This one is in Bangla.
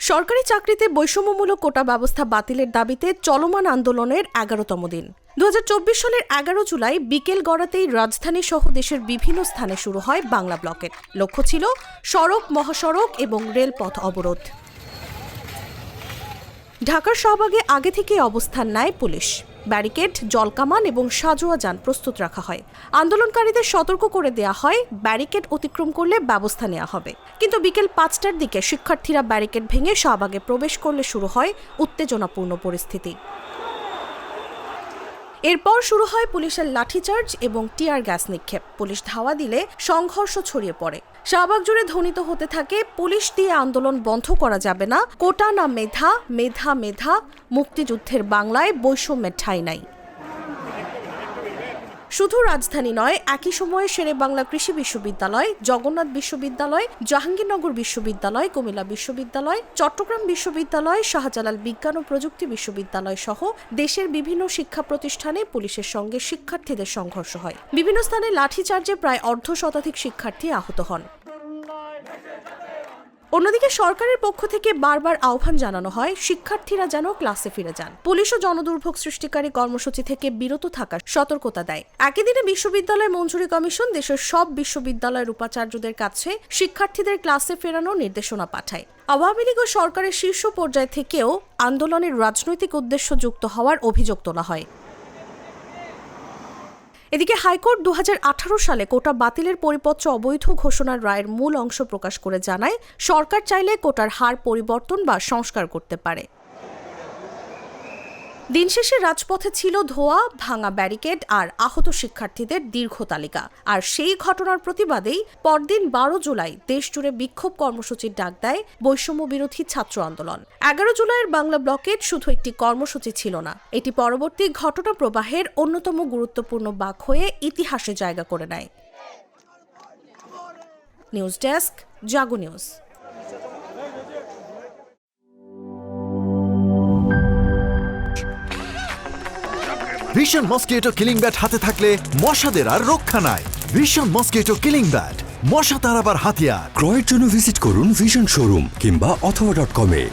সরকারি চাকরিতে বৈষম্যমূলক কোটা ব্যবস্থা বাতিলের দাবিতে চলমান আন্দোলনের ১১তম দিন ২০২৪ সালের ১১ জুলাই বিকেল গড়াতেই রাজধানী সহ দেশের বিভিন্ন স্থানে শুরু হয় বাংলা ব্লকেট। লক্ষ্য ছিল সড়ক, মহাসড়ক এবং রেলপথ অবরোধ। ঢাকার শাহবাগে আগে থেকে অবস্থান নেয় পুলিশ। ব্যারিকেড, জলকামান এবং সাজোয়া যান প্রস্তুত রাখা হয়। আন্দোলনকারীদের সতর্ক করে দেয়া হয় ব্যারিকেড অতিক্রম করলে ব্যবস্থা নেওয়া হবে। কিন্তু বিকেল ৫টার দিকে শিক্ষার্থীরা ব্যারিকেড ভেঙে শাহবাগে প্রবেশ করলে শুরু হয় উত্তেজনাপূর্ণ পরিস্থিতি। এরপর শুরু হয় পুলিশের লাঠিচার্জ এবং টিয়ার গ্যাস নিক্ষেপ। পুলিশ ধাওয়া দিলে সংঘর্ষ ছড়িয়ে পড়ে। শাহবাগ জুড়ে ধ্বনিত হতে থাকে, পুলিশ দিয়ে আন্দোলন বন্ধ করা যাবে না, কোটা না মেধা, মেধা মেধা, মুক্তিযুদ্ধের বাংলায় বৈষম্যের ঠাঁই নাই। শুধু রাজধানী নয়, একই সময়ে শেরেবাংলা কৃষি বিশ্ববিদ্যালয়, জগন্নাথ বিশ্ববিদ্যালয়, জাহাঙ্গীরনগর বিশ্ববিদ্যালয়, কুমিল্লা বিশ্ববিদ্যালয়, চট্টগ্রাম বিশ্ববিদ্যালয়, শাহজালাল বিজ্ঞান ও প্রযুক্তি বিশ্ববিদ্যালয় সহ দেশের বিভিন্ন শিক্ষা প্রতিষ্ঠানে পুলিশের সঙ্গে শিক্ষার্থীদের সংঘর্ষ হয়। বিভিন্ন স্থানে লাঠিচার্জে প্রায় অর্ধশতাধিক শিক্ষার্থী আহত হন। অন্যদিকে সরকারের পক্ষ থেকে বারবার আহ্বান জানানো হয় শিক্ষার্থীরা যেন ক্লাসে ফিরে যান। পুলিশও জনদুর্ভোগ সৃষ্টিকারী কর্মসূচি থেকে বিরত থাকার সতর্কতা দেয়। একই দিনে বিশ্ববিদ্যালয় মঞ্জুরি কমিশন দেশের সব বিশ্ববিদ্যালয়ের উপাচার্যদের কাছে শিক্ষার্থীদের ক্লাসে ফেরানোর নির্দেশনা পাঠায়। আওয়ামী লীগ ও সরকারের শীর্ষ পর্যায় থেকেও আন্দোলনের রাজনৈতিক উদ্দেশ্য যুক্ত হওয়ার অভিযোগ তোলা হয়। এদিকে হাইকোর্ট ২০১৮ সালে কোটা বাতিলের পরিপত্র অবৈধ ঘোষণার রায়ের মূল অংশ প্রকাশ করে জানায়, সরকার চাইলে কোটার হার পরিবর্তন বা সংস্কার করতে পারে। দিন শেষে রাজপথে ছিল ধোঁয়া, ভাঙা ব্যারিকেড আর আহত শিক্ষার্থীদের দীর্ঘ তালিকা। আর সেই ঘটনার প্রতিবাদেই পরদিন ১২ জুলাই দেশজুড়ে বিক্ষোভ কর্মসূচির ডাক দেয় বৈষম্য বিরোধী ছাত্র আন্দোলন। ১১ জুলাইয়ের বাংলা ব্লকেট শুধু একটি কর্মসূচি ছিল না, এটি পরবর্তী ঘটনা প্রবাহের অন্যতম গুরুত্বপূর্ণ বাঁক হয়ে ইতিহাসে জায়গা করে নেয়। News desk, Jago news. Vision mosquito killing bat হাতে থাকলে মশাদের আর রক্ষা নাই। ভিশন মসকিটো কিলিং ব্যাট, মশা তাড়াবার হাতিয়ার। ক্রয়ের জন্য ভিজিট করুন ভিশন শোরুম কিংবা অথবা.com-এ।